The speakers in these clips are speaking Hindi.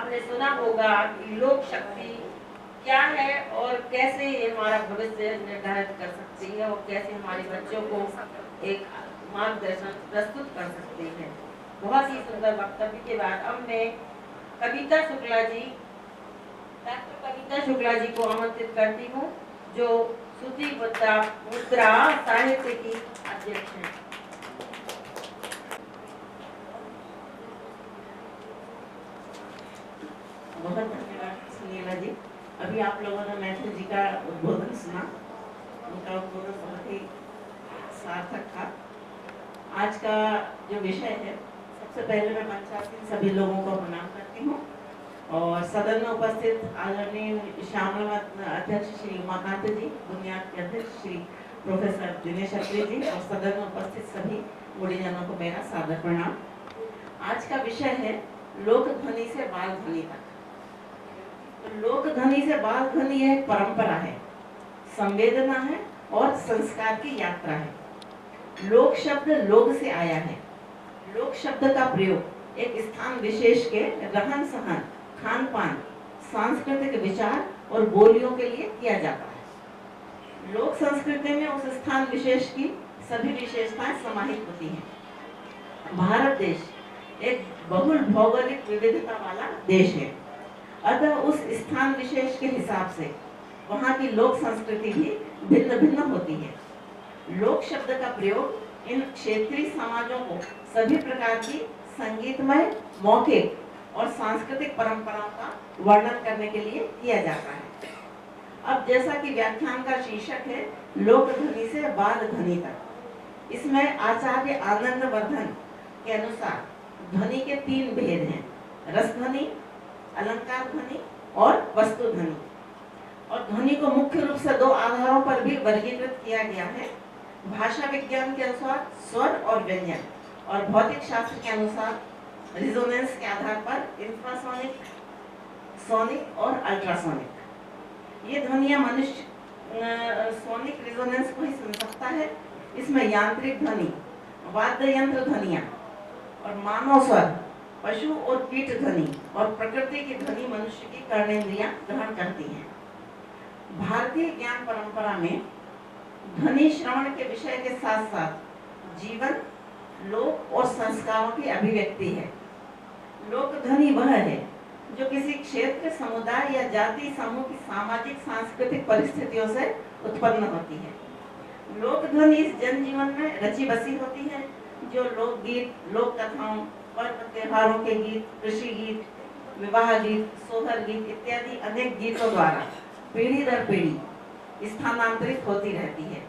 आपने सुना होगा कि लोक शक्ति क्या है और कैसे ये हमारा भविष्य निर्धारित कर सकती है और कैसे हमारे बच्चों को एक मार्गदर्शन प्रस्तुत कर सकती है। बहुत ही सुंदर वक्तव्य के बाद अब मैं कविता शुक्ला जी, डॉक्टर कविता शुक्ला जी को आमंत्रित करती हूँ, जो श्रुति मुद्रा साहित्य की अध्यक्ष हैं। बहुत धन्यवाद सुनीला जी। अभी आप लोगों ने मैथिली जी का उद्बोधन सुना, उनका उद्बोधन बहुत ही सार्थक था। आज का जो विषय है, सबसे पहले मैं मंचासीन सभी लोगों को प्रणाम करती हूँ और सदन में उपस्थित आदरणीय श्यामल अध्यक्ष श्री उमाकांत जी, बुनियाद के अध्यक्ष श्री प्रोफेसर दिनेश अत्रे जी और सदन में उपस्थित सभी गुणीजनों को मेरा सादर प्रणाम। आज का विषय है लोक ध्वनि से बाल ध्वनि तक। लोक ध्वनि से बाल ध्वनि यह एक परंपरा है, संवेदना है और संस्कार की यात्रा है। लोक शब्द लोक से आया है। लोक शब्द का प्रयोग एक स्थान विशेष के रहन सहन, खान पान, सांस्कृतिक विचार और बोलियों के लिए किया जाता है। लोक संस्कृति में उस स्थान विशेष की सभी विशेषताएं समाहित होती हैं। भारत देश एक बहुल भौगोलिक विविधता वाला देश है, अतः उस स्थान विशेष के हिसाब से वहाँ की लोक संस्कृति भी भिन्न भिन्न होती है। लोक शब्द का प्रयोग इन क्षेत्रीय समाजों को सभी प्रकार की संगीतमय, मौखिक और सांस्कृतिक परंपराओं का वर्णन करने के लिए किया जाता है। अब जैसा कि व्याख्यान का शीर्षक है लोक ध्वनि से बाल ध्वनि तक, इसमें आचार्य आनंदवर्धन के अनुसार ध्वनि के 3 भेद हैं: रस ध्वनि, अलंकार ध्वनि और वस्तु ध्वनि। और ध्वनि को मुख्य रूप से 2 आधारों पर भी वर्गीकृत किया गया है। भाषा विज्ञान के अनुसार स्वर और व्यंजन, और भौतिक शास्त्र के अनुसार रिजोनेंस के आधार पर इंफ्रासोनिक, सोनिक और अल्ट्रासोनिक। ये ध्वनियां मनुष्य सोनिक रिजोनेंस को ही सुन सकता है। इसमें यांत्रिक ध्वनि, वाद्य यंत्र ध्वनियां और मानव स्वर, पशु और कीट ध्वनि और प्रकृति की ध्वनि मनुष्य की कर्णेंद्रियां ग्रहण करती हैं। भारतीय ज्ञान परंपरा में ध्वनि श्रवण के विषय के साथ साथ जीवन, लोक और संस्कारों की अभिव्यक्ति है। लोक ध्वनि वह है जो किसी क्षेत्र, समुदाय या जाति समूह की सामाजिक सांस्कृतिक परिस्थितियों से उत्पन्न होती है। लोक ध्वनि इस जनजीवन में रची बसी होती है, जो लोकगीत, लोक कथाओं, पर्व त्योहारों के गीत, कृषि गीत, विवाह गीत, सोहर गीत इत्यादि अनेक गीतों द्वारा पीढ़ी दर पीढ़ी स्थानांतरित होती रहती है।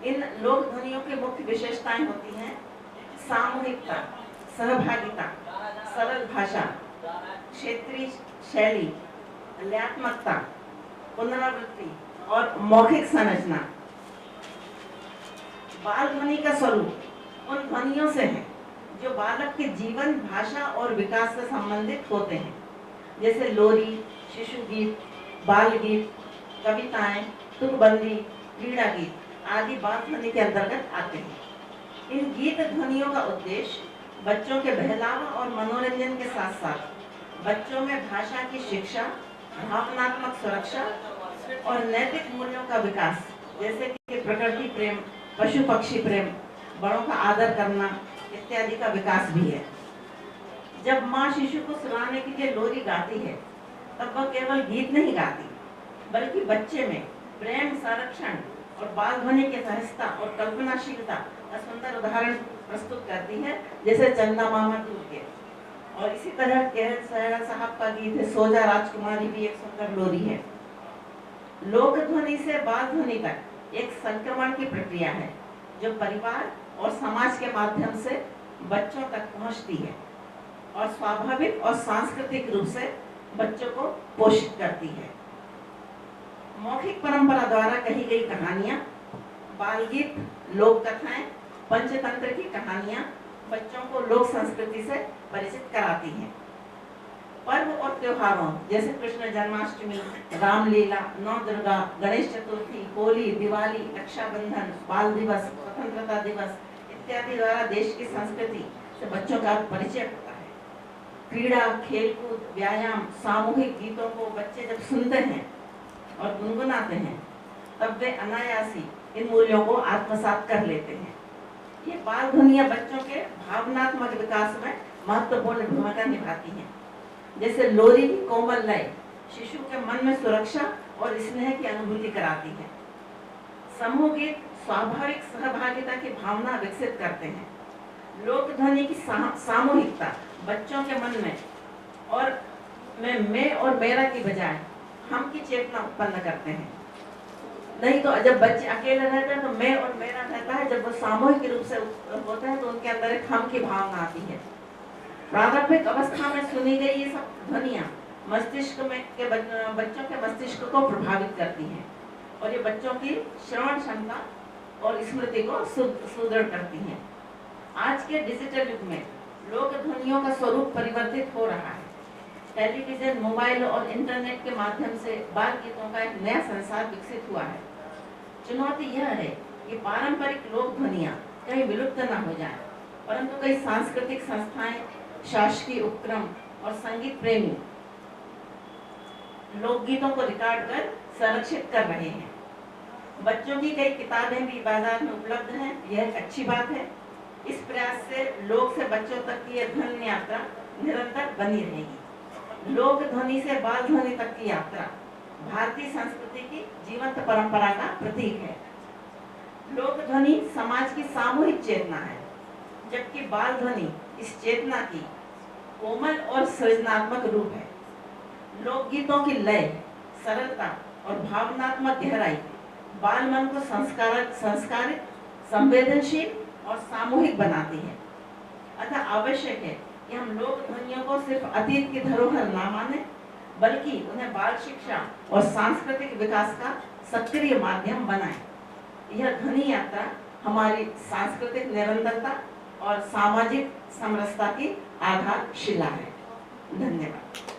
इन लोक ध्वनियों की मुख्य विशेषताएं होती हैं: सामूहिकता, सहभागिता, सरल भाषा, क्षेत्रीय शैली, लयात्मकता, पुनरावृत्ति और मौखिक संरचना। बाल ध्वनि का स्वरूप उन ध्वनियों से है जो बालक के जीवन, भाषा और विकास से संबंधित होते हैं, जैसे लोरी, शिशु गीत, बाल गीत, कविताएं, तुकबंदी, क्रीड़ा गीत आदि बाल ध्वनि के अंतर्गत आते हैं। इन गीत ध्वनियों का उद्देश्य बच्चों के बहलावा और मनोरंजन के साथ साथ बच्चों में भाषा की शिक्षा, भावनात्मक सुरक्षा और नैतिक मूल्यों का विकास, जैसे कि प्रकृति प्रेम, पशु पक्षी प्रेम, बड़ों का आदर करना इत्यादि का विकास भी है। जब माँ शिशु को सुलाने के लिए लोरी गाती है, तब वह केवल गीत नहीं गाती, बल्कि बच्चे में प्रेम, संरक्षण और बाल ध्वनि की सहजता और कल्पनाशीलता का सुंदर उदाहरण प्रस्तुत करती है, जैसे चंदा मामा दूध के। और इसी तरह केहल सहरा साहब का गीत है सोजा राजकुमारी भी एक सुंदर लोरी है। लोक ध्वनि से बाल ध्वनि तक एक संक्रमण की प्रक्रिया है, जो परिवार और समाज के माध्यम से बच्चों तक पहुंचती है और स्वाभाविक और सांस्कृतिक रूप से बच्चों को पोषित करती है। मौखिक परंपरा द्वारा कही गई कहानियां, बाल गीत, लोक कथाएं, पंचतंत्र की कहानियां बच्चों को लोक संस्कृति से परिचित कराती हैं। पर्व और त्योहारों जैसे कृष्ण जन्माष्टमी, रामलीला, नौ दुर्गा, गणेश चतुर्थी, होली, दिवाली, रक्षाबंधन, बाल दिवस, स्वतंत्रता दिवस इत्यादि द्वारा देश की संस्कृति से बच्चों का परिचय होता है। क्रीड़ा, खेलकूद, व्यायाम, सामूहिक गीतों को बच्चे जब सुनते हैं और गुनगुनाते हैं, तब वे अनायास ही इन मूल्यों को आत्मसात कर लेते हैं। ये बाल ध्वनियाँ बच्चों के भावनात्मक विकास में महत्वपूर्ण भूमिका निभाती हैं। जैसे लोरी की कोमल लय शिशु के मन में सुरक्षा और स्नेह की अनुभूति कराती है। समूह गीत स्वाभाविक सहभागिता की भावना विकसित करते हैं। लोक ध्वनि की सामूहिकता बच्चों के मन में और मैं और मेरा की बजाय हम की चेतना उत्पन्न करते हैं। नहीं तो जब बच्चे अकेले रहते हैं तो मैं और मेरा रहता है, जब वो सामूहिक रूप से होते हैं तो उनके अंदर एक हम की भावना आती है। प्रारंभिक अवस्था में सुनी गई ये सब ध्वनियाँ मस्तिष्क में के बच्चों के मस्तिष्क को प्रभावित करती हैं और ये बच्चों की श्रवण क्षमता और स्मृति को सुदृढ़ करती हैं। आज के डिजिटल युग में लोक ध्वनियों का स्वरूप परिवर्तित हो रहा है। टेलीविजन, मोबाइल और इंटरनेट के माध्यम से बाल गीतों का एक नया संसार विकसित हुआ है। चुनौती यह है कि पारंपरिक लोक ध्वनियाँ कहीं विलुप्त न हो जाए, परंतु कई सांस्कृतिक संस्थाएं, शासकीय उपक्रम और संगीत प्रेमी लोकगीतों को रिकॉर्ड कर संरक्षित कर रहे हैं। बच्चों की कई किताबें भी बाजार में उपलब्ध हैं, यह एक अच्छी बात है। इस प्रयास से लोक से बच्चों तक की यह ध्वनि यात्रा निरंतर बनी रहेगी। लोक ध्वनि से बाल ध्वनि तक की यात्रा भारतीय संस्कृति की जीवंत परंपरा का प्रतीक है। लोक ध्वनि समाज की सामूहिक चेतना है, जबकि बाल ध्वनि इस चेतना की कोमल और सृजनात्मक रूप है। लोकगीतों की लय, सरलता और भावनात्मक गहराई बाल मन को संस्कारित, संवेदनशील और सामूहिक बनाती है। अतः आवश्यक है कि हम लोक ध्वनियों को सिर्फ अतीत की धरोहर न माने, बल्कि उन्हें बाल शिक्षा और सांस्कृतिक विकास का सक्रिय माध्यम बनाएं। यह ध्वनि यात्रा हमारी सांस्कृतिक निरंतरता और सामाजिक समरसता की आधारशिला है। धन्यवाद।